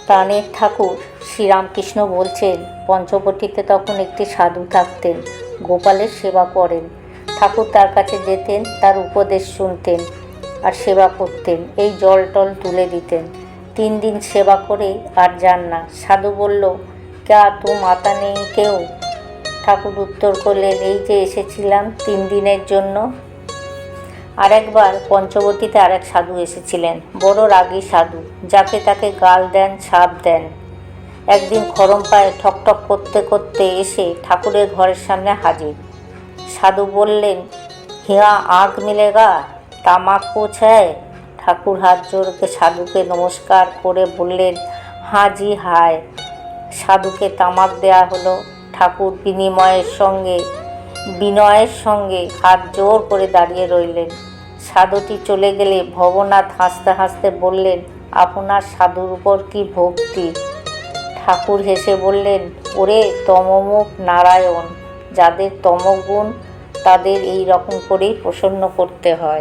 প্রাণের ঠাকুর শ্রীরামকৃষ্ণ বলছেন, পঞ্চবটিতে তখন একটি সাধু থাকতেন, গোপালের সেবা করেন। ঠাকুর তার কাছে যেতেন, তার উপদেশ শুনতেন আর সেবা করতেন, এই জল টল তুলে দিতেন। 3 দিন সেবা করে আর যান না। সাধু বলল, ক্যা তুম আতা নেই কেউ? ঠাকুর উত্তর করলেন, এই যে এসেছিলাম 3 দিনের জন্য। আরেকবার পঞ্চবটিতে আরেক সাধু এসেছিলেন, বড় রাগী সাধু, যাকে তাকে গাল দেন, শাপ দেন। একদিন খরম পায়ে ঠকঠক করতে করতে এসে ঠাকুরের ঘরের সামনে হাজির। সাধু বললেন, হিয়া আঁক মিলেগা, তামাক কুছ হ্যায়? ঠাকুর হাত জোড়কে সাধুকে নমস্কার করে বললেন, হাঁ জি হায়। সাধুকে তামাক দেয়া হলো। ঠাকুর বিনয়ের সঙ্গে হাত জোর করে দাঁড়িয়ে রইলেন। সাধুটি চলে গেলে ভবনাথ হাসতে হাসতে বললেন, আপনার সাধুর উপর কি ভক্তি? ঠাকুর হেসে বললেন, ওরে তমমুখ নারায়ণ, যাদের তমগুণ তাদের এই রকম করেই প্রসন্ন করতে হয়।